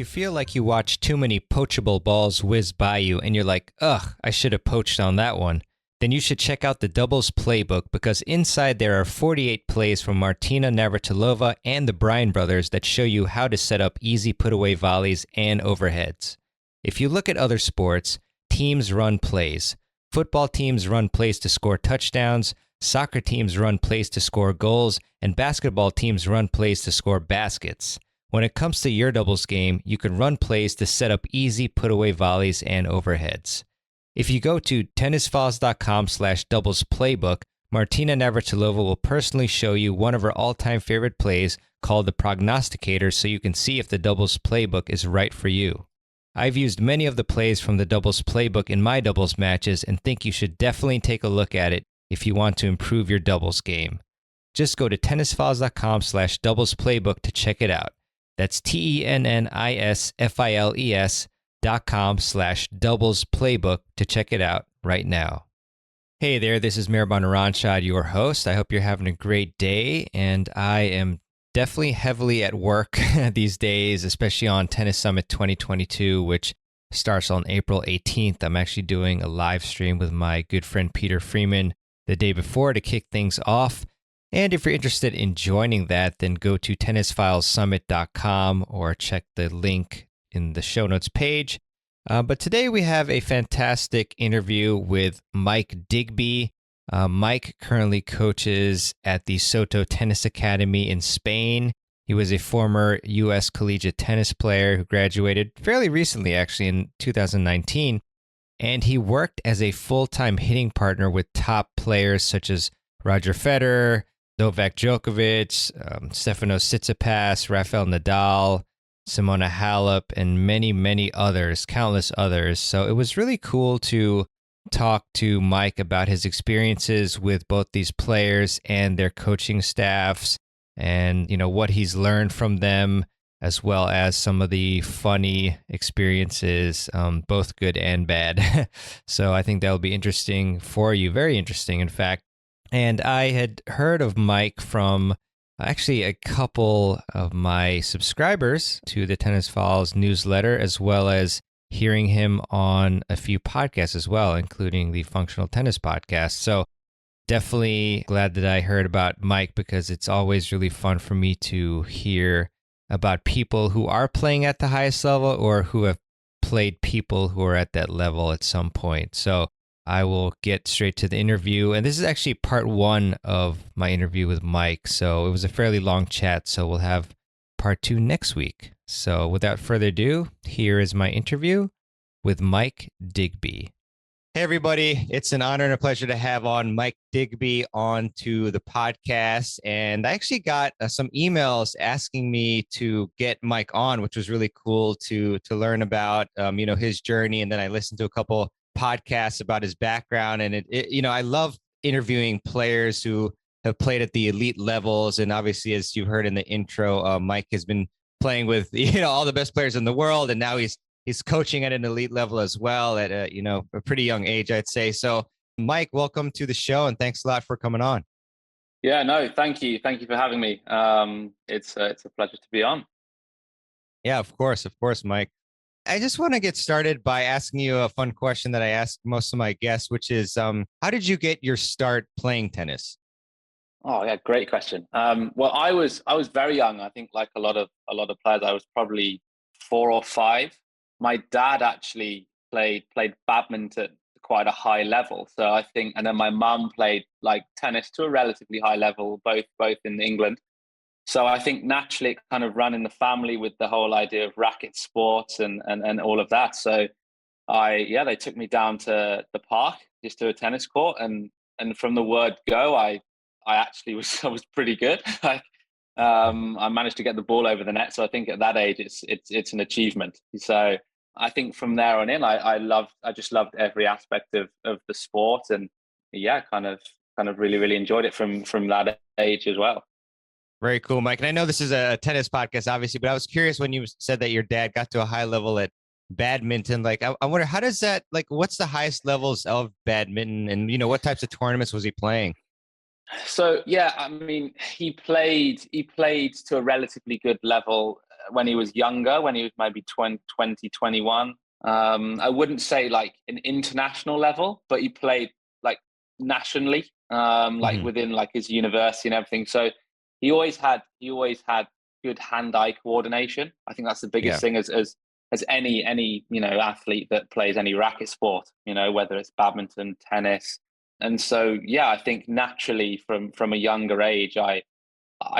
If you feel like you watch too many poachable balls whiz by you and you're like, ugh, I should have poached on that one, then you should check out the Doubles Playbook, because inside there are 48 plays from Martina Navratilova and the Bryan brothers that show you how to set up easy put-away volleys and overheads. If you look at other sports, teams run plays. Football teams run plays to score touchdowns, soccer teams run plays to score goals, and basketball teams run plays to score baskets. When it comes to your doubles game, you can run plays to set up easy put-away volleys and overheads. If you go to tennisfiles.com/doubles playbook, Martina Navratilova will personally show you one of her all-time favorite plays called the Prognosticator, so you can see if the doubles playbook is right for you. I've used many of the plays from the doubles playbook in my doubles matches and think you should definitely take a look at it if you want to improve your doubles game. Just go to tennisfiles.com/doubles playbook to check it out. That's tennisfiles.com/doubles playbook to check it out right now. Hey there, this is Mehrbon Ranchad, your host. I hope you're having a great day, and I am definitely heavily at work these days, especially on Tennis Summit 2022, which starts on April 18th. I'm actually doing a live stream with my good friend Peter Freeman the day before to kick things off. And if you're interested in joining that, then go to tennisfilesummit.com or check the link in the show notes page. But today we have a fantastic interview with Mike Digby. Mike currently coaches at the Soto Tennis Academy in Spain. He was a former U.S. collegiate tennis player who graduated fairly recently, actually in 2019. And he worked as a full-time hitting partner with top players such as Roger Federer, Novak Djokovic, Stefanos Tsitsipas, Rafael Nadal, Simona Halep, and many, many others, countless others. So it was really cool to talk to Mike about his experiences with both these players and their coaching staffs, and what he's learned from them, as well as some of the funny experiences, both good and bad. So I think that'll be interesting for you, very interesting, in fact. And I had heard of Mike from actually a couple of my subscribers to the Tennis Files newsletter, as well as hearing him on a few podcasts as well, including the Functional Tennis podcast. So definitely glad that I heard about Mike, because it's always really fun for me to hear about people who are playing at the highest level or who have played people who are at that level at some point. So I will get straight to the interview. And this is actually part one of my interview with Mike. So it was a fairly long chat. So we'll have part two next week. So without further ado, here is my interview with Mike Digby. Hey, everybody. It's an honor and a pleasure to have on Mike Digby onto the podcast. And I actually got some emails asking me to get Mike on, which was really cool to learn about, his journey. And then I listened to a couple podcasts about his background. And I love interviewing players who have played at the elite levels. And obviously, as you heard in the intro, Mike has been playing with, all the best players in the world. And now he's coaching at an elite level as well at a pretty young age, I'd say. So Mike, welcome to the show. And thanks a lot for coming on. Yeah, no, thank you. Thank you for having me. It's a pleasure to be on. Yeah, of course, Mike. I just want to get started by asking you a fun question that I ask most of my guests, which is, how did you get your start playing tennis? Oh yeah, great question. Well, I was very young. I think like a lot of players, I was probably 4 or 5. My dad actually played badminton to quite a high level. So I think, and then my mum played like tennis to a relatively high level, both in England. So I think naturally it kind of ran in the family with the whole idea of racket sports and all of that. So they took me down to the park, just to a tennis court, and from the word go, I actually was pretty good. I managed to get the ball over the net. So I think at that age it's an achievement. So I think from there on in, I just loved every aspect of the sport, and kind of really, really enjoyed it from that age as well. Very cool, Mike. And I know this is a tennis podcast, obviously, but I was curious when you said that your dad got to a high level at badminton. Like, I wonder, how does that, like, what's the highest levels of badminton, and, what types of tournaments was he playing? So, yeah, I mean, he played to a relatively good level. when he was younger, when he was maybe 20, 21. I wouldn't say like an international level, but he played like nationally, like Hmm. within like his university and everything. So he always had good hand-eye coordination. I think that's the biggest Yeah. thing as any athlete that plays any racket sport, whether it's badminton, tennis. And so yeah, I think naturally from a younger age, I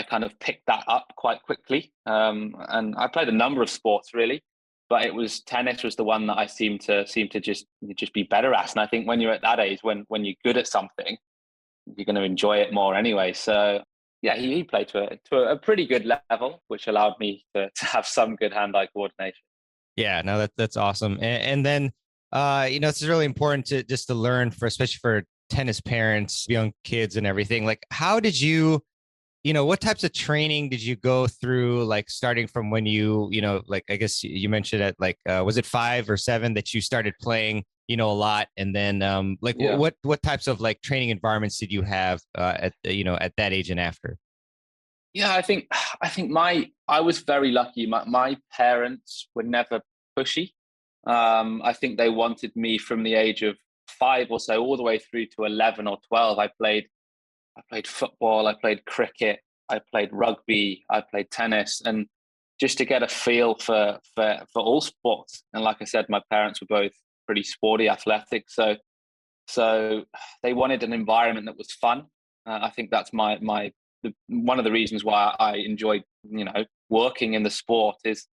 kind of picked that up quite quickly. And I played a number of sports really, but it was tennis was the one that I seemed to just be better at. And I think when you're at that age, when you're good at something, you're going to enjoy it more anyway. So yeah, he played to a pretty good level, which allowed me to have some good hand-eye coordination. Yeah, no, that's awesome. And then, it's really important to just to learn for, especially for tennis parents, young kids, and everything. Like, how did you, what types of training did you go through? Like, starting from when like I guess you mentioned at like, was it 5 or 7 that you started playing, a lot, and then, like, Yeah. what types of like training environments did you have at that age and after? Yeah, I think I was very lucky. My parents were never pushy. I think they wanted me from the age of 5 or so all the way through to 11 or 12. I played football, I played cricket, I played rugby, I played tennis, and just to get a feel for all sports. And like I said, my parents were both pretty sporty, athletic, so they wanted an environment that was fun. I think that's one of the reasons why I enjoyed working in the sport is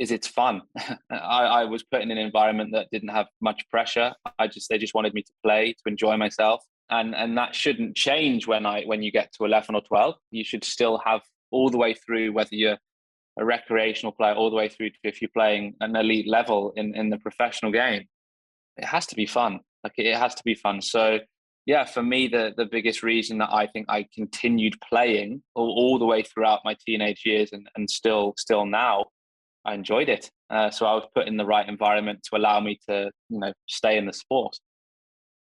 it's fun. I was put in an environment that didn't have much pressure. They just wanted me to play, to enjoy myself, and that shouldn't change when you get to 11 or 12. You should still have all the way through, whether you're a recreational player, all the way through to if you're playing an elite level in the professional game. It has to be fun. Like it has to be fun. So yeah, for me, the biggest reason that I think I continued playing all the way throughout my teenage years and still now, I enjoyed it. So I was put in the right environment to allow me to stay in the sport.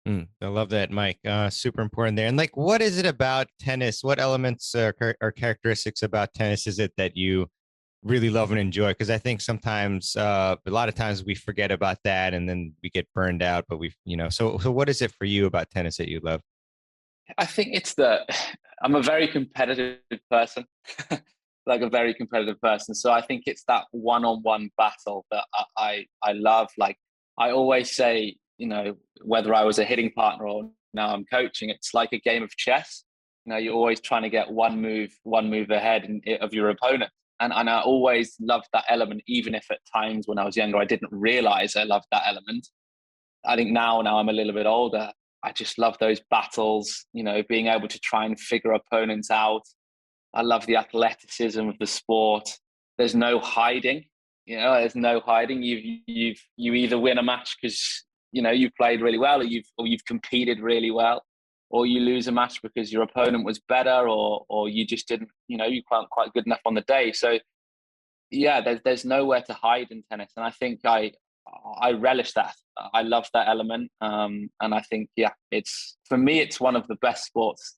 I love that, Mike. Super important there. And like, what is it about tennis? What elements or characteristics about tennis is it that you really love and enjoy? Because I think sometimes, a lot of times, we forget about that, and then we get burned out. But so what is it for you about tennis that you love? I think it's I'm a very competitive person, like a very competitive person. So I think it's that one-on-one battle that I love. Like I always say, whether I was a hitting partner or now I'm coaching, it's like a game of chess. You're always trying to get one move ahead of your opponent. And I always loved that element, even if at times when I was younger, I didn't realize I loved that element. I think now I'm a little bit older. I just love those battles, being able to try and figure opponents out. I love the athleticism of the sport. There's no hiding. There's no hiding. You either win a match because you played really well, or you've competed really well, or you lose a match because your opponent was better, or you just didn't. You weren't quite good enough on the day. So yeah, there's nowhere to hide in tennis, and I think I relish that. I love that element, and I think yeah, it's for me it's one of the best sports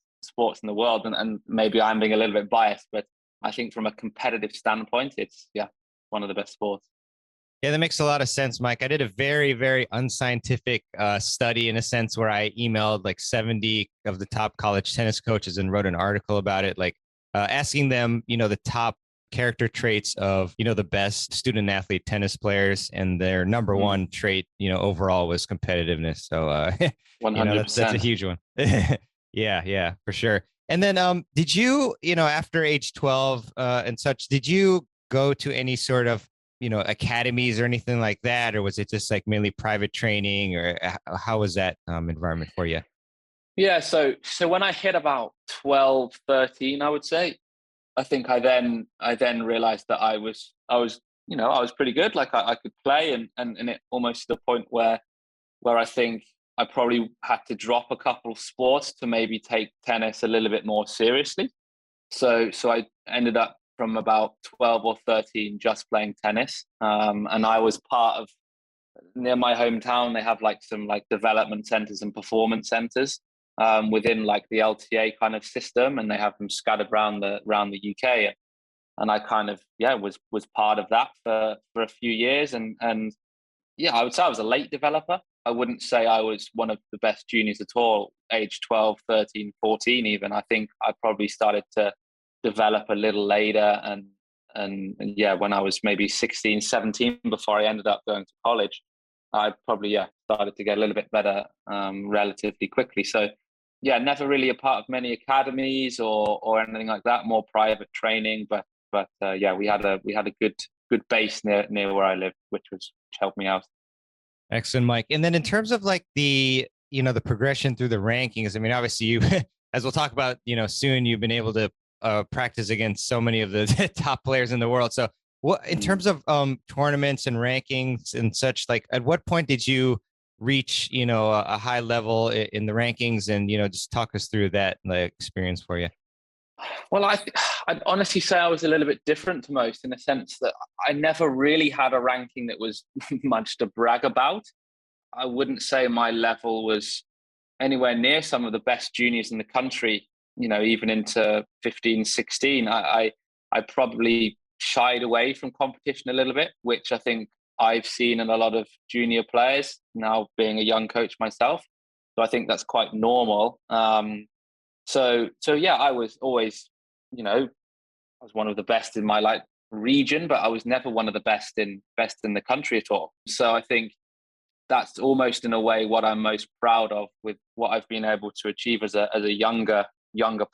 in the world, and maybe I'm being a little bit biased, but I think from a competitive standpoint, it's yeah one of the best sports. Yeah, that makes a lot of sense, Mike. I did a very, very unscientific study in a sense where I emailed like 70 of the top college tennis coaches and wrote an article about it, like asking them, the top character traits of, the best student athlete tennis players, and their number one trait, overall was competitiveness. So, One hundred that's a percent. huge one. Yeah, for sure. And then, did you, after age 12 and such, did you go to any sort of academies or anything like that, or was it just like mainly private training, or how was that environment for you? Yeah, so when I hit about 12, 13, I would say, I think I then realized that I was pretty good. Like I could play, and it almost to the point where I think I probably had to drop a couple of sports to maybe take tennis a little bit more seriously. So I ended up from about 12 or 13 just playing tennis. And I was part of near my hometown, they have like some like development centers and performance centers within like the LTA kind of system, and they have them scattered around the UK. and I kind of was part of that for a few years, and yeah, I would say I was a late developer. I wouldn't say I was one of the best juniors at all, age 12, 13, 14 even. I think I probably started to develop a little later, and yeah, when I was maybe 16, 17, before I ended up going to college, I probably started to get a little bit better relatively quickly. So yeah, never really a part of many academies or anything like that. More private training, but yeah, we had a good base near where I live, which helped me out. Excellent, Mike. And then in terms of like the progression through the rankings, I mean, obviously you, as we'll talk about, soon, you've been able to practice against so many of the top players in the world. So what, in terms of tournaments and rankings and such, like at what point did you reach, a high level in the rankings, and, just talk us through that experience for you? Well, I'd honestly say I was a little bit different to most, in the sense that I never really had a ranking that was much to brag about. I wouldn't say my level was anywhere near some of the best juniors in the country, even into 15, 16. I probably shied away from competition a little bit, which I think I've seen in a lot of junior players now, being a young coach myself. So I think that's quite normal. So yeah, I was always, I was one of the best in my region, but I was never one of the best in the country at all. So I think that's almost in a way what I'm most proud of with what I've been able to achieve as a younger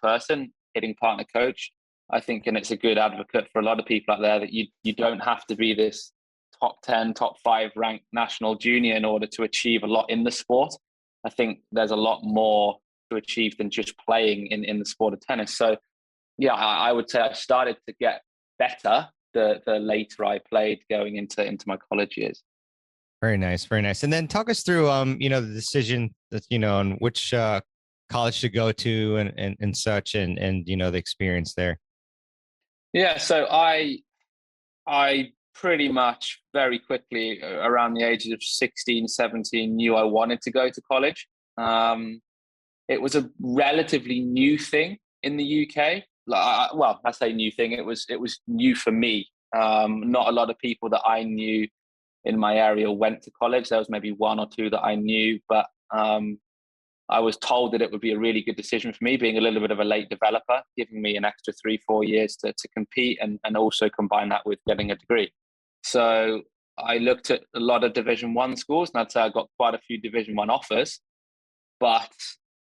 person, hitting partner coach. I think, and it's a good advocate for a lot of people out there, that you don't have to be this top 10, top 5 ranked national junior in order to achieve a lot in the sport. I think there's a lot more to achieve than just playing in the sport of tennis. So yeah, I would say I started to get better the later I played, going into my college years. Very nice, very nice. And then talk us through, the decision that, on which college to go to and such, and the experience there. Yeah, so I pretty much very quickly, around the ages of 16, 17, knew I wanted to go to college. It was a relatively new thing in the UK. Well, I say new thing. It was new for me. Not a lot of people that I knew in my area went to college. There was maybe one or two that I knew, but I was told that it would be a really good decision for me, being a little bit of a late developer, giving me an extra 3-4 years to compete, and also combine that with getting a degree. So I looked at a lot of Division 1 schools, and I'd say I got quite a few Division 1 offers, but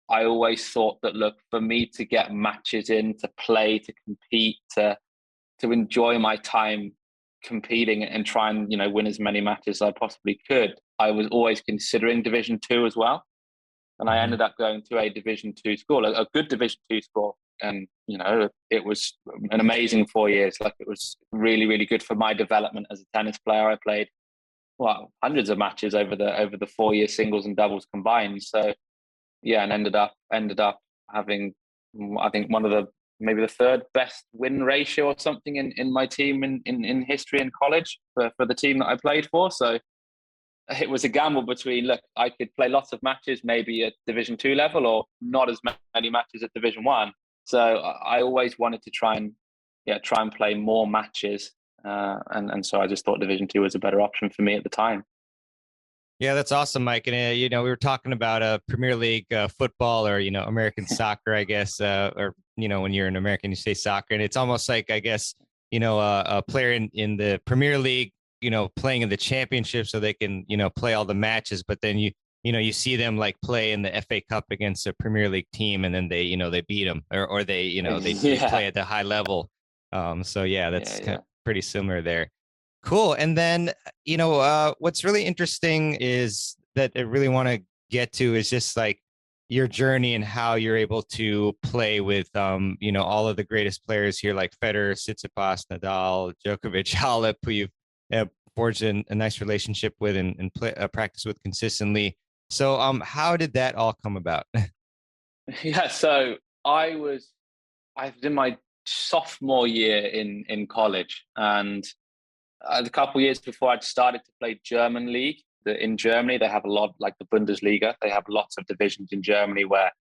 I always thought that, look, for me to get matches in, to play, to compete, to enjoy my time competing and try and win as many matches as I possibly could, I was always considering Division 2 as well. And I ended up going to a Division 2 school, a good Division 2 school. And, it was an amazing 4 years. Like, it was really, really good for my development as a tennis player. I played, well, hundreds of matches over the 4 year singles and doubles combined. So yeah, and ended up having, I think, maybe the third best win ratio or something in my team in history in college for the team that I played for. So it was a gamble between, look, I could play lots of matches, maybe at Division 2 level, or not as many matches at Division 1. So I always wanted to try and play more matches. And so I just thought Division 2 was a better option for me at the time. Yeah, that's awesome, Mike. And we were talking about Premier League football, or American soccer, I guess, or when you're an American, you say soccer, and it's almost like, I guess, a player in the Premier League, playing in the championship, so they can play all the matches, but then you see them like play in the FA Cup against a Premier League team, and then they beat them, or they they play at the high level. So yeah, that's kind of pretty similar there. Cool. And then, what's really interesting is that I really want to get to is just like your journey and how you're able to play with, all of the greatest players here, like Federer, Tsitsipas, Nadal, Djokovic, Halep, who you've forged a nice relationship with and practice with consistently. So, how did that all come about? Yeah. So I was in my sophomore year in college, and a couple of years before, I'd started to play German league. In Germany, they have a lot, like the Bundesliga. They have lots of divisions in Germany where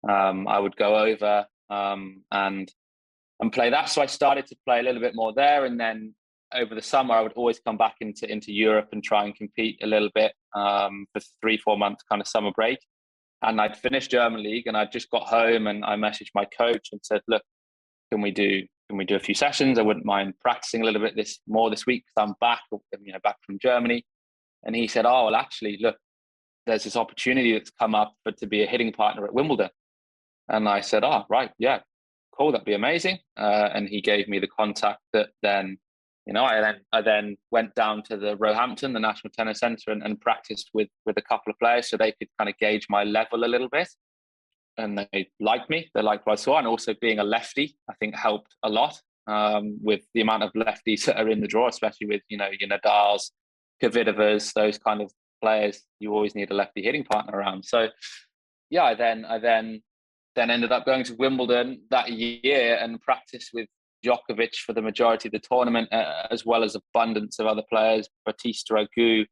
I would go over, and and play that. So I started to play a little bit more there, and then over the summer I would always come back into Europe and try and compete a little bit for 3-4 months kind of summer break. And I'd finished German league, and I just got home, and I messaged my coach and said, look, can we do a few sessions? I wouldn't mind practicing a little bit this week because I'm back, back from Germany. And he said, oh, well, actually, look, there's this opportunity that's come up to be a hitting partner at Wimbledon. And I said, oh, right, yeah, cool, that'd be amazing. And he gave me the contact that then, I then went down to the Roehampton, the National Tennis Centre, and practiced with a couple of players so they could kind of gauge my level a little bit. And they liked me. They liked what I saw. And also being a lefty, I think helped a lot with the amount of lefties that are in the draw, especially with, your Nadals, Kvitova, those kind of players. You always need a lefty hitting partner around. So, yeah, I then ended up going to Wimbledon that year and practiced with Djokovic for the majority of the tournament, as well as abundance of other players, Batista Agut,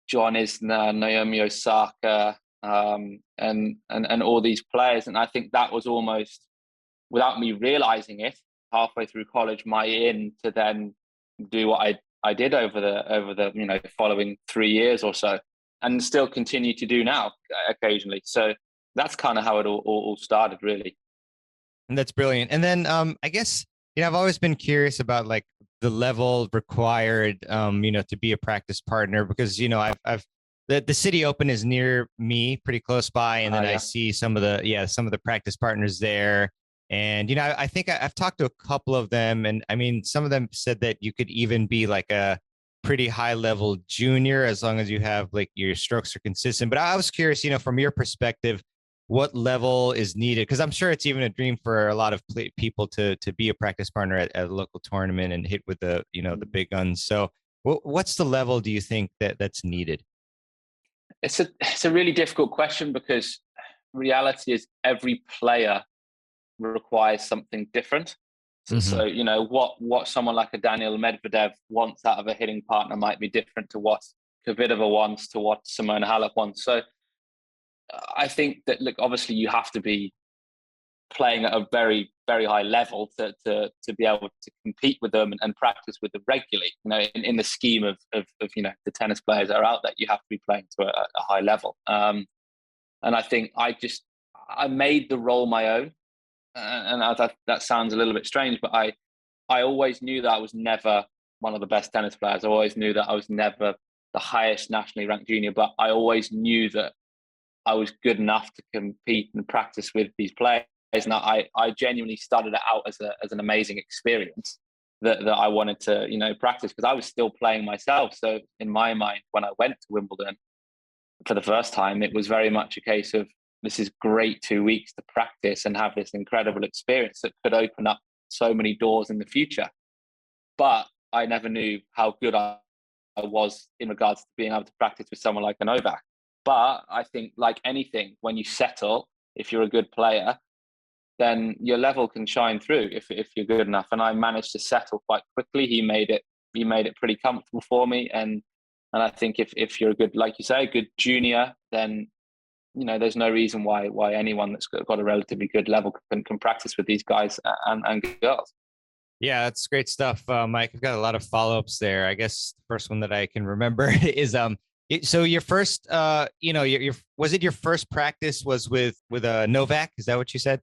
John Isner, Naomi Osaka, and all these players. And I think that was almost, without me realizing it, halfway through college, my in to then do what I did over the following 3 years or so, and still continue to do now occasionally. So that's kind of how it all started, really. And that's brilliant. And then I guess, I've always been curious about like the level required, to be a practice partner, because, I've the City Open is near me, pretty close by. And then I see some of the practice partners there. And, I think I've talked to a couple of them, and I mean, some of them said that you could even be like a pretty high level junior as long as you have like your strokes are consistent. But I was curious, from your perspective, what level is needed? Because I'm sure it's even a dream for a lot of people to be a practice partner at a local tournament and hit with the big guns. So what's the level do you think that's needed? It's a really difficult question, because reality is every player requires something different. So what someone like a Daniil Medvedev wants out of a hitting partner might be different to what Kvitova wants, to what Simona Halep wants. So I think that, look, obviously you have to be playing at a very, very high level to be able to compete with them and practice with them regularly. In the scheme of the tennis players that are out there, you have to be playing to a high level. And I think I made the role my own. And that sounds a little bit strange, but I always knew that I was never one of the best tennis players. I always knew that I was never the highest nationally ranked junior, but I always knew that I was good enough to compete and practice with these players. And I genuinely started it out as an amazing experience that I wanted to, practice, because I was still playing myself. So in my mind, when I went to Wimbledon for the first time, it was very much a case of, this is great 2 weeks to practice and have this incredible experience that could open up so many doors in the future. But I never knew how good I was in regards to being able to practice with someone like a Novak. But I think, like anything, when you settle, if you're a good player, then your level can shine through if you're good enough. And I managed to settle quite quickly. He made it pretty comfortable for me. And I think if you're a good, like you say, a good junior, then there's no reason why anyone that's got a relatively good level can practice with these guys and girls. Yeah, that's great stuff, Mike. I've got a lot of follow-ups there. I guess the first one that I can remember is so your first was it your first practice was with Novak? Is that what you said?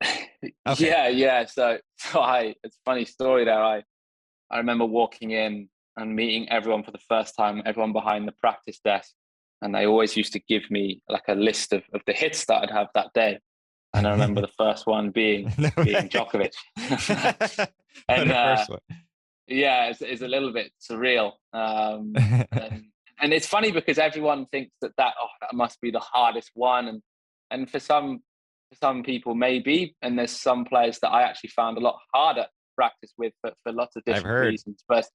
Okay. Yeah. So it's a funny story there. I remember walking in and meeting everyone for the first time, everyone behind the practice desk, and they always used to give me like a list of the hits that I'd have that day. And I remember the first one being Djokovic. And yeah, it's a little bit surreal. And it's funny because everyone thinks that must be the hardest one, and for some people maybe, and there's some players that I actually found a lot harder to practice with for lots of different reasons. But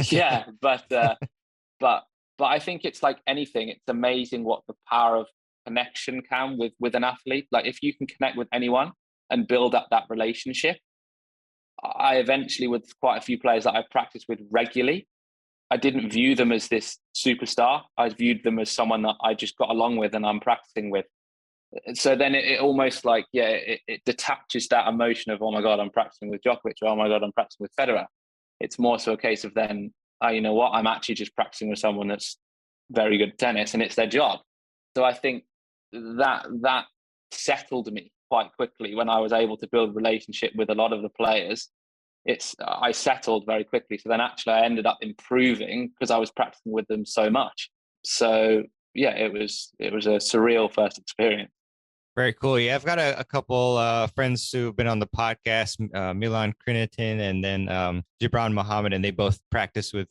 yeah, but I think it's like anything. It's amazing what the power of connection can with an athlete. Like if you can connect with anyone and build up that relationship. I eventually, with quite a few players that I practiced with regularly, I didn't view them as this superstar. I viewed them as someone that I just got along with and I'm practicing with. So then it almost like, it detaches that emotion of, oh my God, I'm practicing with Djokovic, or oh my God, I'm practicing with Federer. It's more so a case of then, oh, you know what, I'm actually just practicing with someone that's very good at tennis, and it's their job. So I think that settled me quite quickly when I was able to build a relationship with a lot of the players. I settled very quickly. So then actually I ended up improving because I was practicing with them so much. So yeah, it was a surreal first experience. Very cool. Yeah, I've got a couple friends who've been on the podcast, Milan Krinitin and then Gibran Muhammad, and they both practice with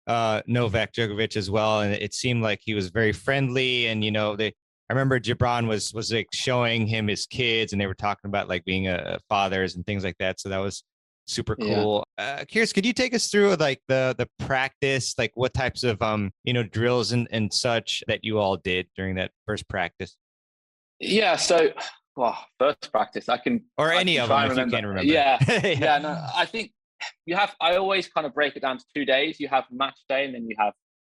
Novak Djokovic as well. And it seemed like he was very friendly. And, I remember Gibran was like showing him his kids, and they were talking about like being fathers and things like that. So that was super cool. Curious, could you take us through like the practice, like what types of drills and such that you all did during that first practice? Yeah. So, first practice, or any of them if you can remember. Yeah. No, I think I always kind of break it down to 2 days. You have match day, and then you have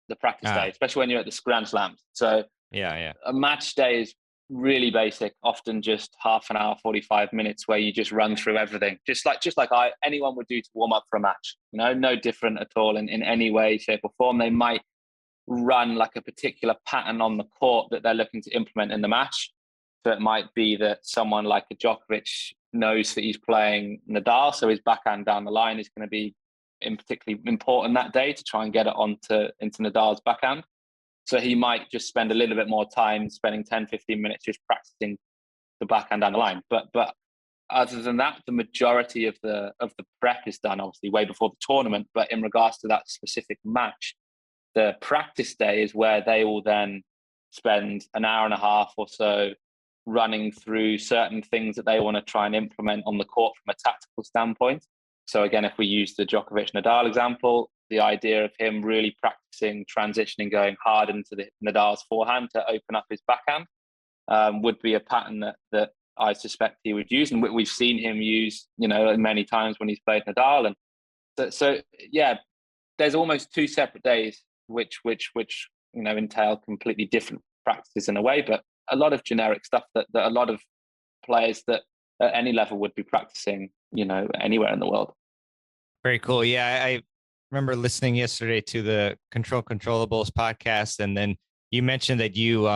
the practice day, especially when you're at the Grand Slams. So yeah, a match day is really basic, often just half an hour, 45 minutes, where you just run through everything, just like anyone would do to warm up for a match. No different at all in any way, shape, or form. They might run like a particular pattern on the court that they're looking to implement in the match. So it might be that someone like a Djokovic knows that he's playing Nadal, so his backhand down the line is going to be particularly important that day to try and get it into Nadal's backhand. So he might just spend a little bit more time spending 10, 15 minutes just practicing the backhand down the line. But other than that, the majority of the prep is done obviously way before the tournament. But in regards to that specific match, the practice day is where they will then spend an hour and a half or so running through certain things that they want to try and implement on the court from a tactical standpoint. So again, if we use the Djokovic Nadal example, the idea of him really practicing transitioning, going hard into the Nadal's forehand to open up his backhand would be a pattern that I suspect he would use, and we've seen him use, many times when he's played Nadal. And so yeah, there's almost 2 separate days, which entail completely different practices in a way, but a lot of generic stuff that a lot of players that at any level would be practicing, anywhere in the world. Very cool. Yeah, I remember listening yesterday to the Controllables podcast, and then you mentioned that you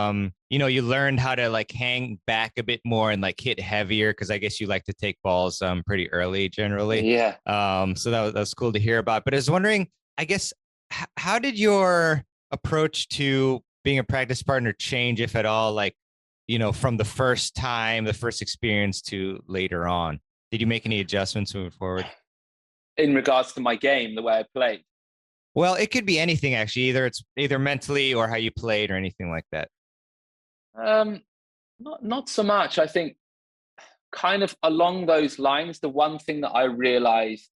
you learned how to like hang back a bit more and like hit heavier, because I guess you like to take balls pretty early generally. Yeah. So that was cool to hear about. But I was wondering, I guess, how did your approach to being a practice partner change, if at all, like, from the first experience to later on? Did you make any adjustments moving forward? In regards to my game, the way I played? Well, it could be anything, actually. It's either mentally or how you played or anything like that. Not so much. I think kind of along those lines, the one thing that I realized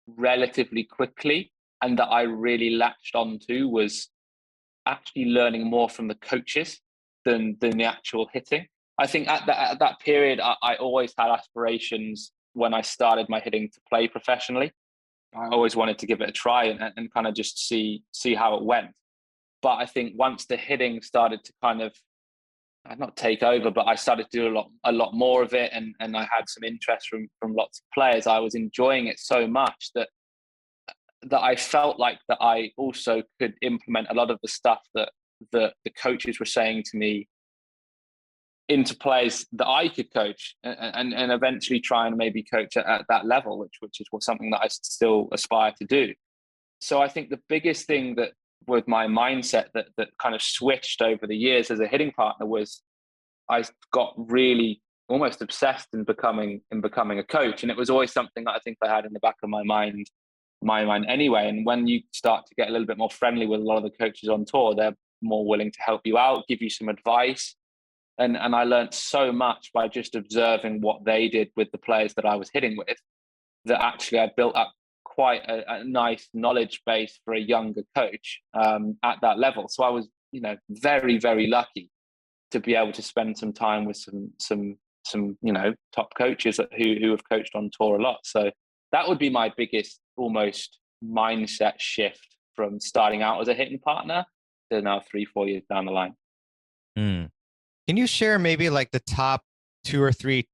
relatively quickly and that I really latched onto was actually learning more from the coaches than the actual hitting. I think at that period, I always had aspirations when I started my hitting to play professionally. I always wanted to give it a try and kind of just see how it went. But I think once the hitting started to kind of not take over, but I started to do a lot more of it, and I had some interest from lots of players. I was enjoying it so much that I felt like that I also could implement a lot of the stuff that the coaches were saying to me into players that I could coach and eventually try and maybe coach at that level, which is something that I still aspire to do. So I think the biggest thing that with my mindset that kind of switched over the years as a hitting partner was I got really almost obsessed in becoming a coach. And it was always something that I think I had in the back of my mind anyway. And when you start to get a little bit more friendly with a lot of the coaches on tour, they're more willing to help you out, give you some advice. And I learned so much by just observing what they did with the players that I was hitting with, that actually I built up quite a nice knowledge base for a younger coach at that level. So I was, very, very lucky to be able to spend some time with some top coaches who have coached on tour a lot. So that would be my biggest almost mindset shift from starting out as a hitting partner to now 3-4 years down the line. Can you share maybe like the top two or three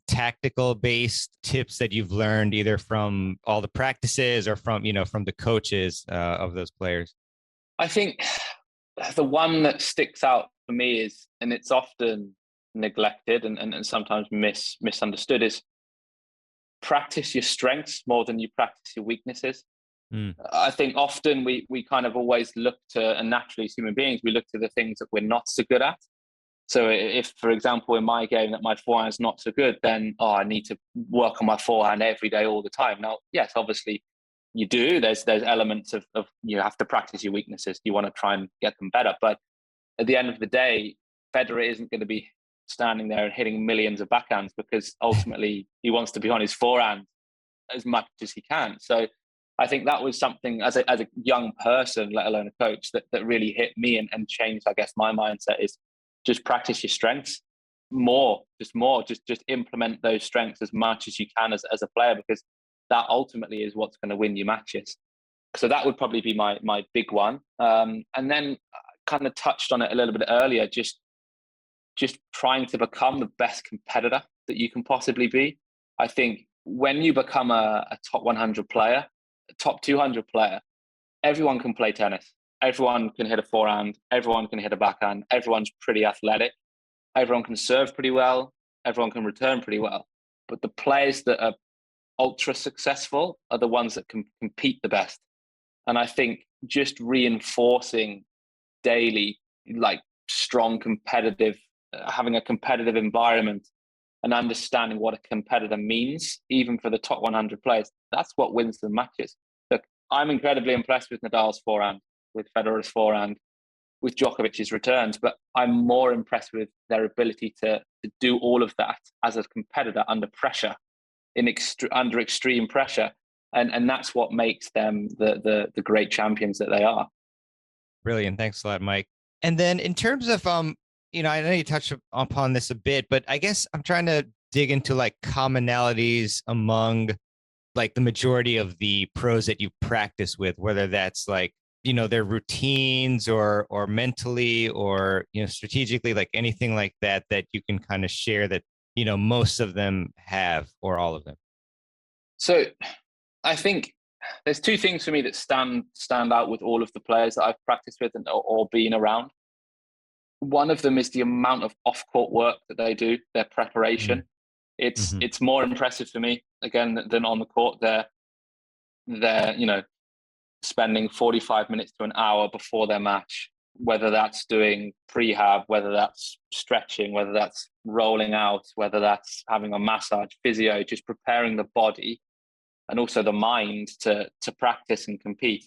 tactical based tips that you've learned either from all the practices or from, from the coaches of those players? I think the one that sticks out for me is, and it's often neglected and sometimes misunderstood, is practice your strengths more than you practice your weaknesses. I think often we kind of always look to, and naturally as human beings, we look to the things that we're not so good at. So if, for example, in my game that my forehand's not so good, then I need to work on my forehand every day, all the time. Now, yes, obviously you do. There's elements of you have to practice your weaknesses. You want to try and get them better. But at the end of the day, Federer isn't going to be standing there and hitting millions of backhands because ultimately he wants to be on his forehand as much as he can. So I think that was something as a young person, let alone a coach, that really hit me and changed, I guess, my mindset is just practice your strengths more, just implement those strengths as much as you can as a player, because that ultimately is what's going to win you matches. So that would probably be my big one. And then kind of touched on it a little bit earlier, just trying to become the best competitor that you can possibly be. I think when you become a top 100 player, a top 200 player, everyone can play tennis. Everyone can hit a forehand. Everyone can hit a backhand. Everyone's pretty athletic. Everyone can serve pretty well. Everyone can return pretty well. But the players that are ultra successful are the ones that can compete the best. And I think just reinforcing daily, like strong competitive, having a competitive environment and understanding what a competitor means, even for the top 100 players, that's what wins the matches. Look, I'm incredibly impressed with Nadal's forehand, with Federer's forehand, with Djokovic's returns, but I'm more impressed with their ability to do all of that as a competitor under pressure, under extreme pressure. And that's what makes them the great champions that they are. Brilliant. Thanks a lot, Mike. And then in terms of, I know you touched upon this a bit, but I guess I'm trying to dig into like commonalities among like the majority of the pros that you practice with, whether that's like, their routines or mentally or, strategically, like anything like that you can kind of share that, most of them have or all of them. So I think there's two things for me that stand out with all of the players that I've practiced with or been around. One of them is the amount of off-court work that they do, their preparation. It's more impressive for me, again, than on the court. They're spending 45 minutes to an hour before their match, whether that's doing prehab, whether that's stretching, whether that's rolling out, whether that's having a massage, physio, just preparing the body and also the mind to practice and compete.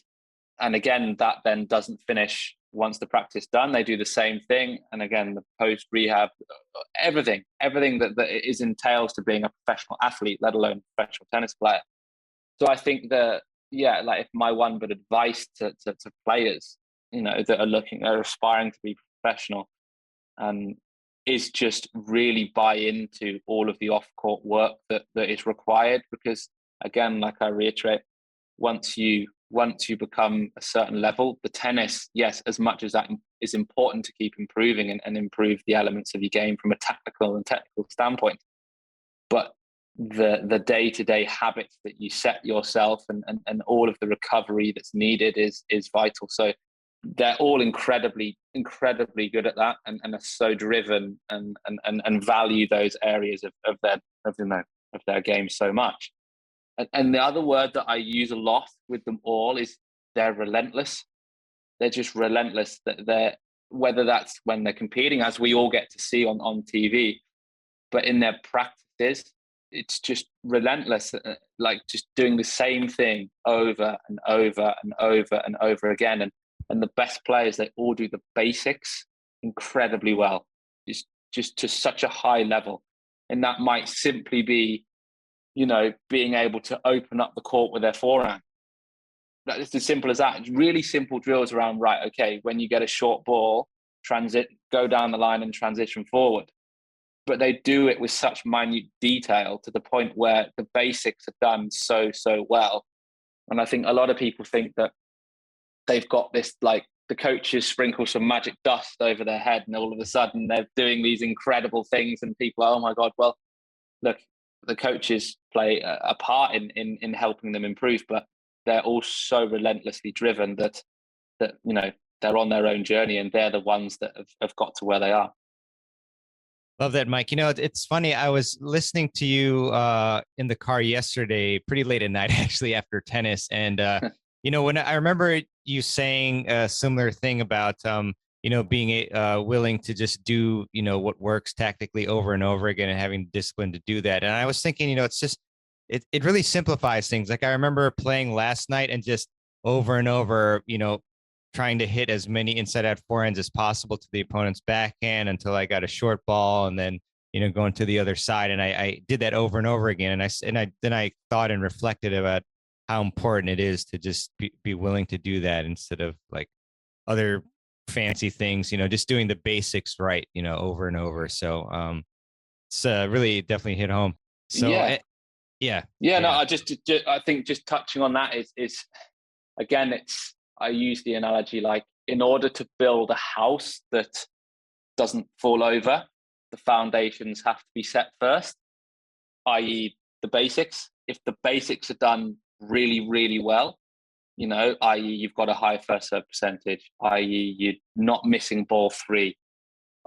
And again, that then doesn't finish once the practice done. They do the same thing. And again, the post rehab, everything that is entails to being a professional athlete, let alone a professional tennis player. So I think that, like if my one bit of advice to players, that are aspiring to be professional, is just really buy into all of the off-court work that is required. Because again, like I reiterate, once you become a certain level, the tennis, yes, as much as that is important to keep improving and improve the elements of your game from a technical standpoint, but the day-to-day habits that you set yourself and all of the recovery that's needed is vital. So they're all incredibly good at that and are so driven and value those areas of their game so much. And the other word that I use a lot with them all is they're relentless. They're just relentless. They're, whether that's when they're competing, as we all get to see on TV, but in their practices, it's just relentless, like just doing the same thing over and over and over and over again. And the best players, they all do the basics incredibly well, just to such a high level. And that might simply be, being able to open up the court with their forehand. That's as simple as that. It's really simple drills around, right, okay, when you get a short ball, go down the line and transition forward. But they do it with such minute detail to the point where the basics are done so well. And I think a lot of people think that they've got this the coaches sprinkle some magic dust over their head, and all of a sudden they're doing these incredible things, and people are, oh my God, well, look, the coaches play a part in helping them improve, but they're all so relentlessly driven that they're on their own journey, and they're the ones that have got to where they are. Love that, Mike. It's funny. I was listening to you in the car yesterday, pretty late at night, actually, after tennis. And, when I remember you saying a similar thing about, being willing to just do, what works tactically over and over again and having discipline to do that. And I was thinking, it's just, it really simplifies things. Like I remember playing last night and just over and over, trying to hit as many inside out forehands as possible to the opponent's backhand until I got a short ball, and then going to the other side. And I did that over and over again. And then I thought and reflected about how important it is to just be willing to do that instead of like other fancy things. Just doing the basics right. Over and over. So it's really definitely hit home. So yeah. No, I think just touching on that is again, I use the analogy like, in order to build a house that doesn't fall over, the foundations have to be set first, i.e. the basics. If the basics are done really, really well, i.e. you've got a high first serve percentage, i.e. you're not missing ball 3,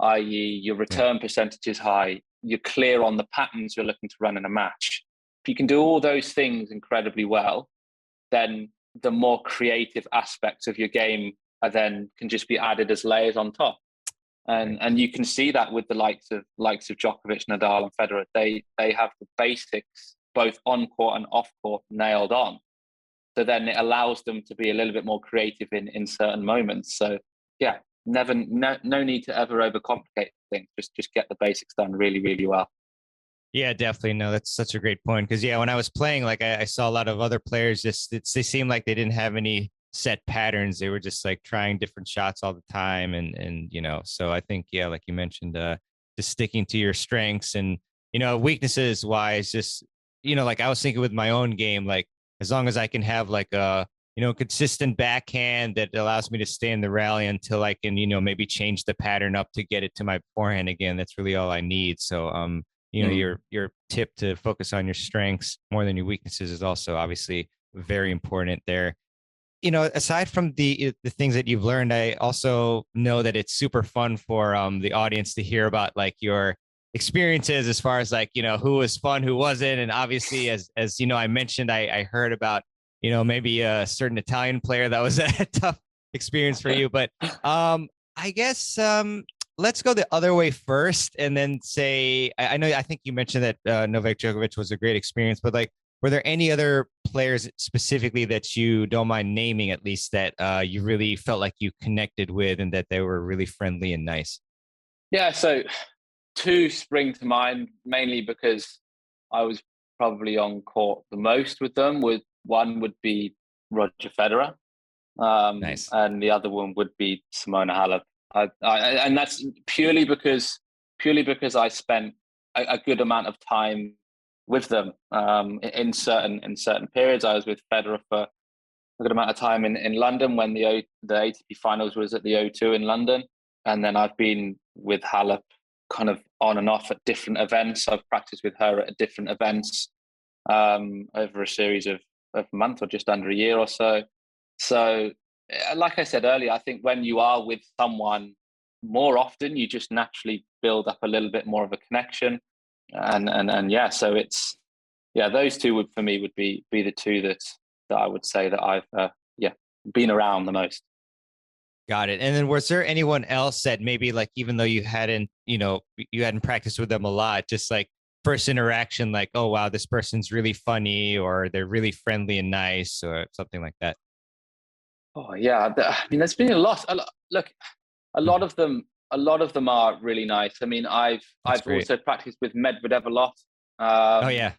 i.e. your return percentage is high, you're clear on the patterns you're looking to run in a match. If you can do all those things incredibly well, then the more creative aspects of your game then can just be added as layers on top. And you can see that with the likes of Djokovic, Nadal, and Federer. They have the basics both on court and off court nailed on. So then it allows them to be a little bit more creative in certain moments. So yeah, no need to ever overcomplicate things. Just get the basics done really, really well. Yeah, definitely. No, that's such a great point. Because when I was playing, like I saw a lot of other players they seemed like they didn't have any set patterns. They were just like trying different shots all the time. And so I think, like you mentioned, just sticking to your strengths and, weaknesses wise, just, like I was thinking with my own game, like as long as I can have like a, consistent backhand that allows me to stay in the rally until I can, maybe change the pattern up to get it to my forehand again. That's really all I need. So, your tip to focus on your strengths more than your weaknesses is also obviously very important there. Aside from the things that you've learned, I also know that it's super fun for the audience to hear about like your experiences as far as like, who was fun, who wasn't. And obviously, as I mentioned, I heard about, maybe a certain Italian player that was a tough experience for you. But I guess let's go the other way first and then say, I think you mentioned that Novak Djokovic was a great experience, but like, were there any other players specifically that you don't mind naming, at least, that you really felt like you connected with and that they were really friendly and nice? Yeah, so 2 spring to mind, mainly because I was probably on court the most with them. One would be Roger Federer, Nice. and the other one would be Simona Halep. And that's purely because I spent a good amount of time with them in certain periods. I was with Federer for a good amount of time in London when the ATP finals was at the O2 in London, and then I've been with Halep kind of on and off at different events. I've practiced with her at different events over a series of months or just under a year or so. So, like I said earlier, I think when you are with someone more often, you just naturally build up a little bit more of a connection. And yeah, so it's, those 2 would be the 2 that I would say that I've been around the most. Got it. And then was there anyone else that maybe like, even though you hadn't practiced with them a lot, just like first interaction, like, oh wow, this person's really funny, or they're really friendly and nice, or something like that? Oh yeah, I mean, there's been a lot. Look, a lot of them are really nice. I mean, I've also practiced with Medvedev a lot. Oh yeah.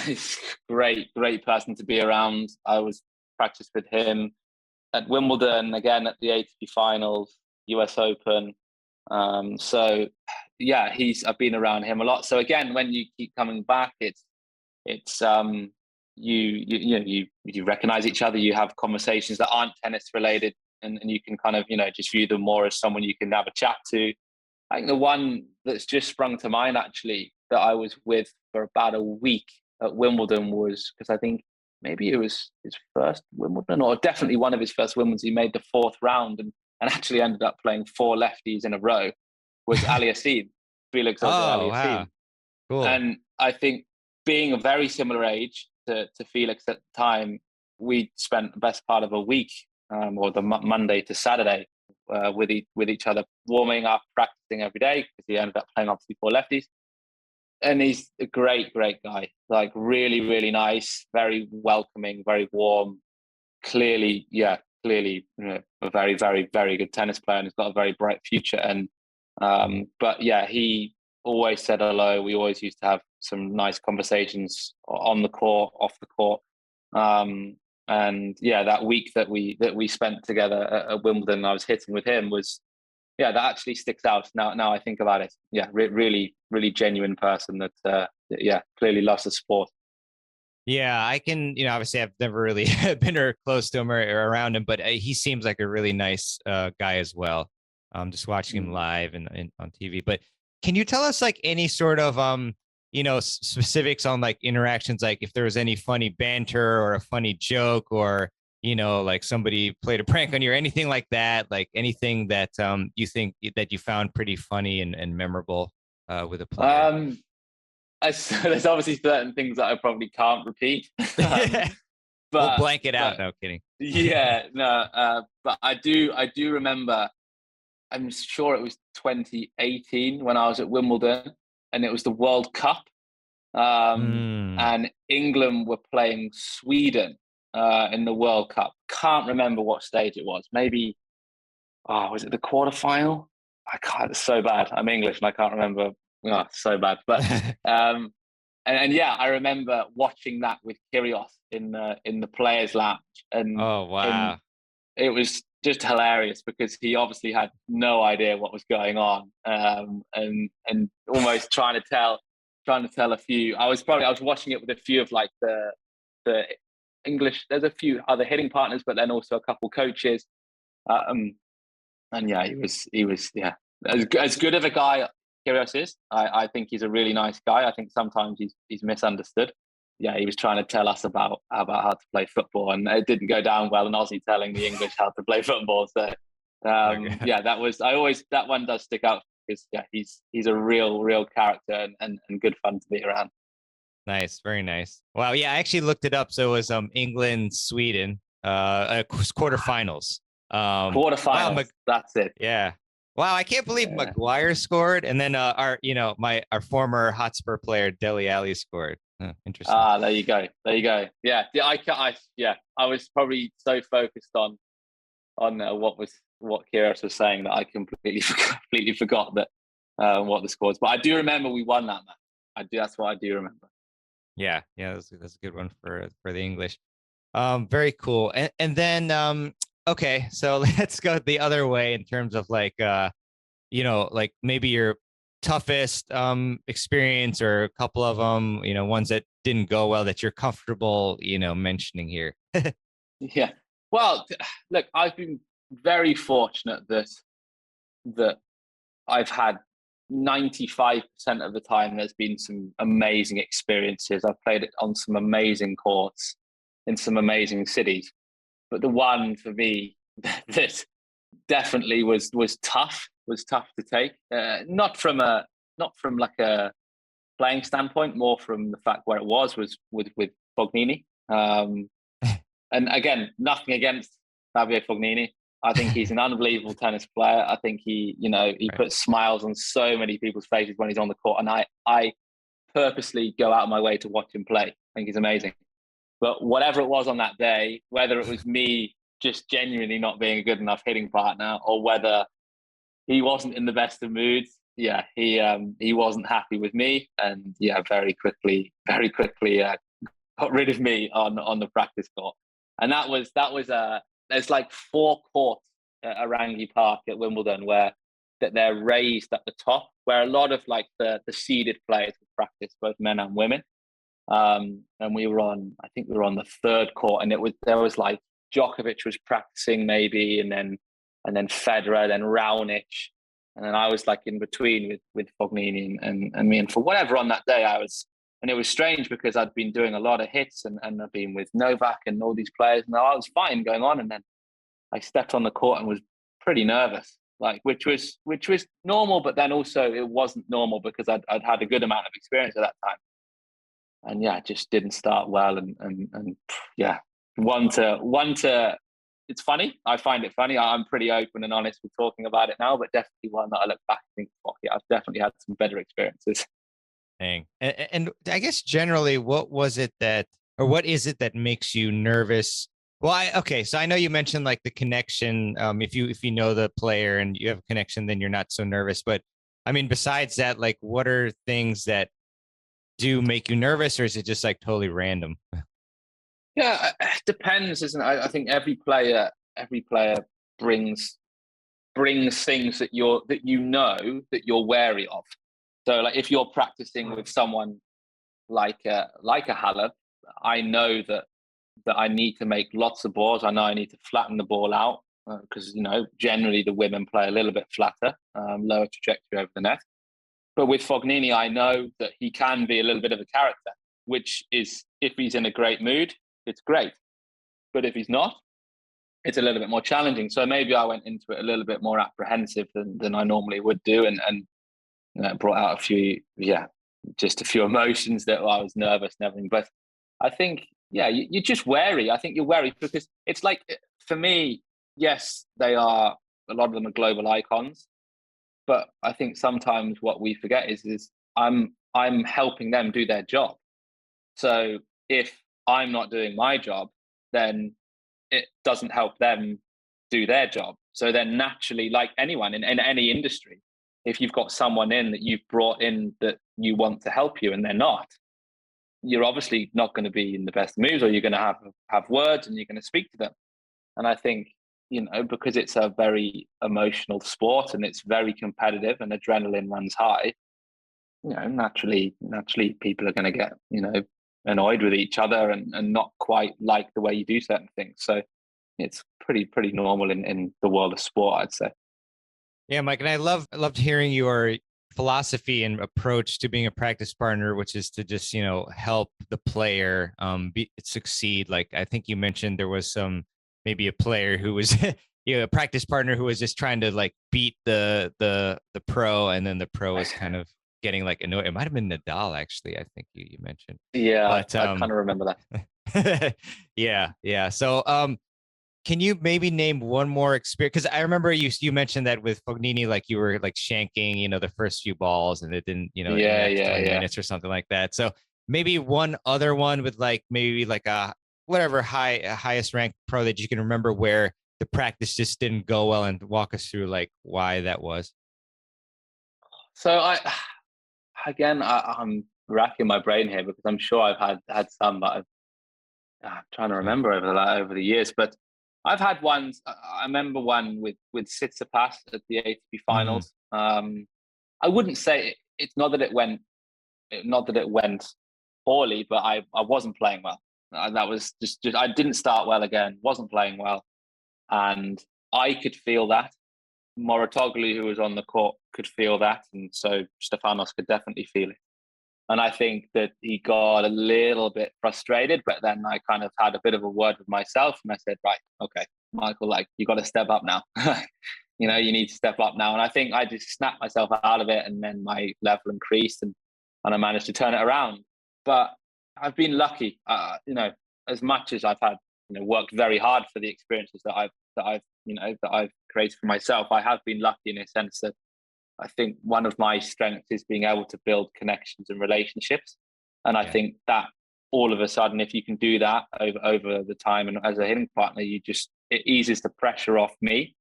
He's great person to be around. I was practiced with him at Wimbledon, again at the ATP finals, US Open. So yeah, I've been around him a lot. So again, when you keep coming back, it's you recognize each other, you have conversations that aren't tennis related, and you can kind of, just view them more as someone you can have a chat to. I think the one that's just sprung to mind actually that I was with for about a week at Wimbledon was, because I think maybe it was his first Wimbledon, or definitely one of his first Wimbledons. He made the fourth round and actually ended up playing 4 lefties in a row, was Aliassime, Felix Oh, wow. Aliassime. Cool. And I think being a very similar age to Felix at the time, we spent the best part of a week, or the Monday to Saturday, with each other, warming up, practicing every day, because he ended up playing obviously 4 lefties. And he's a great guy, like really, really nice, very welcoming, very warm, clearly, a very, very, very good tennis player, and he's got a very bright future. And but yeah, he always said hello. We always used to have some nice conversations on the court, off the court. And yeah, that week that we spent together at Wimbledon, I was hitting with him, was, that actually sticks out now I think about it. Yeah, really, really genuine person that clearly loves the sport. Yeah, I can, obviously I've never really been close to him or around him, but he seems like a really nice guy as well. Just watching him live and on TV. But can you tell us like any sort of specifics on like interactions, like if there was any funny banter or a funny joke, or like somebody played a prank on you or anything like that, like anything that you think that you found pretty funny and memorable with a player? There's obviously certain things that I probably can't repeat. We'll blank it out. No kidding. Yeah, no. But I do remember. I'm sure it was 2018 when I was at Wimbledon, and it was the World Cup, and England were playing Sweden in the World Cup. Can't remember what stage it was. Maybe, was it the quarterfinal? I can't. It's so bad. I'm English and I can't remember. Oh, so bad. But and yeah, I remember watching that with Kyrgios in the players' lounge, and oh wow, it was just hilarious because he obviously had no idea what was going on, and almost trying to tell a few. I was watching it with a few of like the English. There's a few other hitting partners, but then also a couple coaches. And yeah, he was as good of a guy Kyrgios is. I think he's a really nice guy. I think sometimes he's misunderstood. Yeah, he was trying to tell us about how to play football, and it didn't go down well. And Aussie telling the English how to play football. So yeah, that one does stick out because he's a real character and good fun to be around. Nice, very nice. Wow, yeah, I actually looked it up. So it was England, Sweden, quarterfinals. Quarterfinals. Wow, that's it. Yeah. Wow, I can't believe Maguire scored, and then our former Hotspur player Dele Alli scored. Interesting. There you go. Yeah, I was probably so focused on what Kyrgios was saying that I completely forgot that what the score was. But I do remember we won that match. That's what I do remember. Yeah, that's a good one for the English. Very cool. And then okay, so let's go the other way in terms of like like maybe your toughest experience, or a couple of them, ones that didn't go well that you're comfortable mentioning here. Yeah, well, look, I've been very fortunate that I've had 95% of the time there's been some amazing experiences. I've played it on some amazing courts in some amazing cities, but the one for me that definitely was tough to take, not from like a playing standpoint, more from the fact where it was with Fognini. And again, nothing against Fabio Fognini. I think he's an unbelievable tennis player. I think he puts smiles on so many people's faces when he's on the court, and I purposely go out of my way to watch him play. I think he's amazing. But whatever it was on that day, whether it was me just genuinely not being a good enough hitting partner, or whether he wasn't in the best of moods, he wasn't happy with me, and very quickly got rid of me on the practice court. And that was there's like 4 courts at Arangi Park at Wimbledon where that they're raised at the top, where a lot of like the seeded players would practice, both men and women. And I think we were on the 3rd court, and there was like Djokovic was practicing maybe, and then Federer, then Raonic, and then I was like in between with Fognini and me. And for whatever on that day and it was strange because I'd been doing a lot of hits and I'd been with Novak and all these players, and I was fine going on, and then I stepped on the court and was pretty nervous, like which was normal, but then also it wasn't normal because I'd had a good amount of experience at that time. And yeah, it just didn't start well. And yeah, one to, it's funny. I find it funny. I'm pretty open and honest with talking about it now, but definitely one that I look back and think, fuck yeah, I've definitely had some better experiences. Dang. And I guess generally, what is it that makes you nervous? Well, so I know you mentioned like the connection. If you know the player and you have a connection, then you're not so nervous. But I mean, besides that, like, what are things that do make you nervous, or is it just like totally random? Yeah, it depends, isn't it? I think every player brings things that you're wary of. So like if you're practicing with someone like a Halep, I know that I need to make lots of balls. I know I need to flatten the ball out because generally the women play a little bit flatter, lower trajectory over the net. But with Fognini, I know that he can be a little bit of a character, which is, if he's in a great mood, it's great. But if he's not, it's a little bit more challenging. So maybe I went into it a little bit more apprehensive than I normally would do, and brought out a few emotions that I was nervous and everything. But I think, yeah, you're just wary. I think you're wary because it's like, for me, yes, a lot of them are global icons. But I think sometimes what we forget is I'm helping them do their job. So if I'm not doing my job, then it doesn't help them do their job. So then naturally, like anyone in any industry, if you've got someone in that you've brought in that you want to help you and they're not, you're obviously not going to be in the best moods, or you're going to have words and you're going to speak to them. And I think, because it's a very emotional sport and it's very competitive and adrenaline runs high, naturally people are going to get, annoyed with each other and not quite like the way you do certain things. So it's pretty normal in the world of sport, I'd say. Yeah, Mike, and I loved hearing your philosophy and approach to being a practice partner, which is to just, help the player succeed. Like, I think you mentioned there was maybe a player who was a practice partner who was just trying to like beat the pro, and then the pro was kind of getting like annoyed. It might have been Nadal, actually. I think you mentioned. Yeah, but, I kind of remember that. Yeah. So, can you maybe name one more experience? Because I remember you mentioned that with Fognini, like you were like shanking, the first few balls, and it didn't, in the next 20 minutes or something like that. So maybe one other one with maybe a whatever highest ranked pro that you can remember where the practice just didn't go well, and walk us through like why that was. So I'm racking my brain here because I'm sure I've had some, but I'm trying to remember over the years. But I've had ones. I remember one with Tsitsipas at the ATP finals. I wouldn't say it's not that it went poorly, but I wasn't playing well. That was just I didn't start well again. Wasn't playing well, and I could feel that. Moratoglu, who was on the court, could feel that, and so Stefanos could definitely feel it. And I think that he got a little bit frustrated, but then I kind of had a bit of a word with myself, and I said, right, okay, Michael, like, you got to step up now. You need to step up now. And I think I just snapped myself out of it, and then my level increased, and I managed to turn it around. But I've been lucky, as much as I've had, worked very hard for the experiences that I've created for myself. I have been lucky in a sense that I think one of my strengths is being able to build connections and relationships. And I think that all of a sudden, if you can do that over the time, and as a hitting partner, it eases the pressure off me.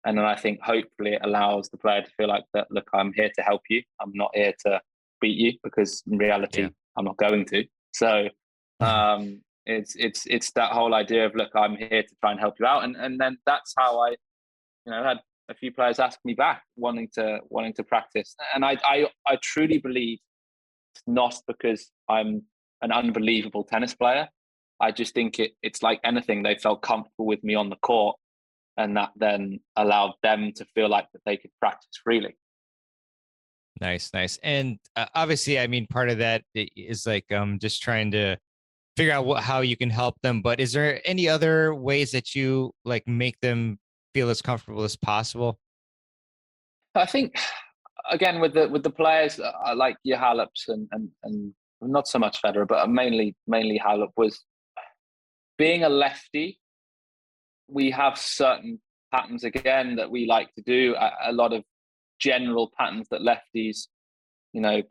And then I think hopefully it allows the player to feel like that, look, I'm here to help you. I'm not here to beat you, because in reality, I'm not going to. So it's that whole idea of, look, I'm here to try and help you out. And then that's how I, had a few players ask me back, wanting to practice. And I truly believe it's not because I'm an unbelievable tennis player. I just think it's like anything. They felt comfortable with me on the court, and that then allowed them to feel like that they could practice freely. Nice, nice. And obviously, I mean, part of that is like just trying to figure out how you can help them. But is there any other ways that you like make them feel as comfortable as possible? I think again with the players like your Haleps and not so much Federer, but mainly Halep, was being a lefty. We have certain patterns again that we like to do. A lot of general patterns that lefties,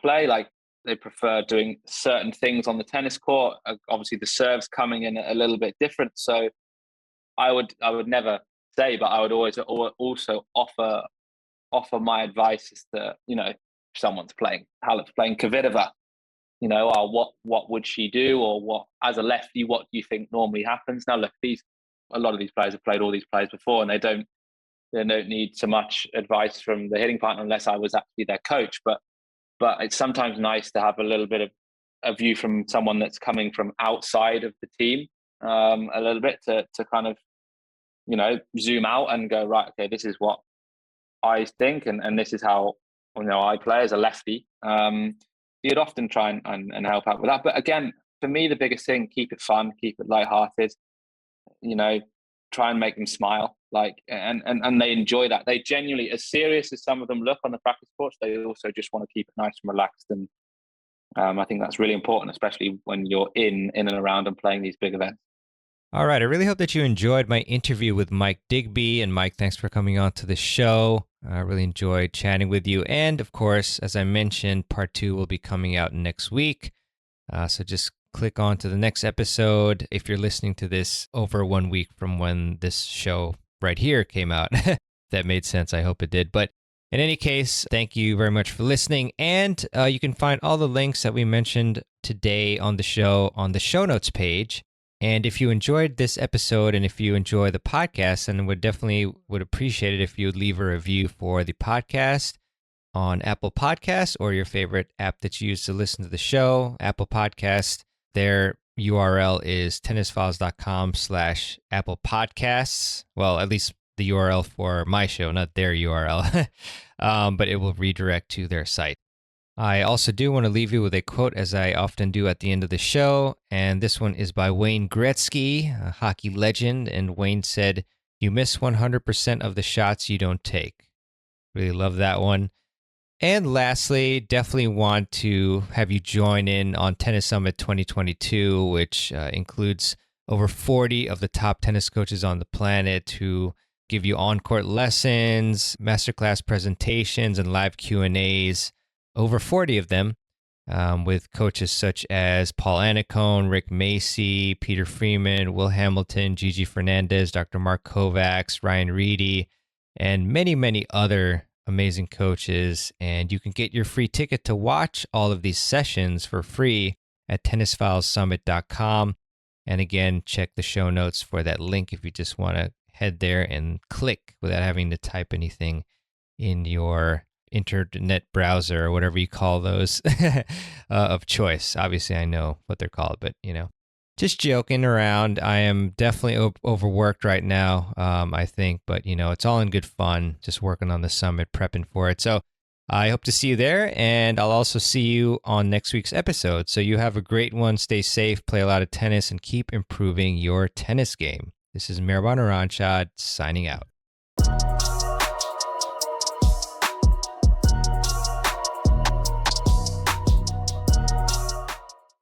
play. Like they prefer doing certain things on the tennis court. Obviously, the serve's coming in a little bit different. So I would never say, but I would always also offer my advice is to, if someone's playing Halep's playing Kvitova, what would she do, or what as a lefty, what do you think normally happens? Now, look, a lot of these players have played all these players before, and they don't need so much advice from the hitting partner unless I was actually their coach. But it's sometimes nice to have a little bit of a view from someone that's coming from outside of the team, a little bit to kind of, zoom out and go, right, okay, this is what I think, and this is how I play as a lefty. You'd often try and help out with that. But again, for me, the biggest thing, keep it fun, keep it lighthearted. Try and make them smile, and they enjoy that. They genuinely, as serious as some of them look on the practice courts, they also just want to keep it nice and relaxed. And I think that's really important, especially when you're in and around and playing these big events. All right. I really hope that you enjoyed my interview with Mike Digby. And Mike, thanks for coming on to the show. I really enjoyed chatting with you. And of course, as I mentioned, part 2 will be coming out next week. So just click on to the next episode if you're listening to this over 1 week from when this show right here came out. That made sense. I hope it did. But in any case, thank you very much for listening. And you can find all the links that we mentioned today on the show notes page. And if you enjoyed this episode and if you enjoy the podcast, then would appreciate it if you would leave a review for the podcast on Apple Podcasts or your favorite app that you use to listen to the show. Apple Podcast, their URL is tennisfiles.com/Apple Podcasts. Well, at least the URL for my show, not their URL, but it will redirect to their site. I also do want to leave you with a quote, as I often do at the end of the show, and this one is by Wayne Gretzky, a hockey legend, and Wayne said, "You miss 100% of the shots you don't take." Really love that one. And lastly, definitely want to have you join in on Tennis Summit 2022, which includes over 40 of the top tennis coaches on the planet who give you on-court lessons, masterclass presentations, and live Q&As. Over 40 of them with coaches such as Paul Annacone, Rick Macy, Peter Freeman, Will Hamilton, Gigi Fernandez, Dr. Mark Kovacs, Ryan Reedy, and many, many other amazing coaches. And you can get your free ticket to watch all of these sessions for free at tennisfilesummit.com. And again, check the show notes for that link if you just want to head there and click without having to type anything in your internet browser or whatever you call those of choice. Obviously, I know what they're called, but just joking around. I am definitely overworked right now, I think, but it's all in good fun, just working on the summit, prepping for it. So I hope to see you there, and I'll also see you on next week's episode. So you have a great one. Stay safe, play a lot of tennis, and keep improving your tennis game. This is Mehrbon Iranshad signing out.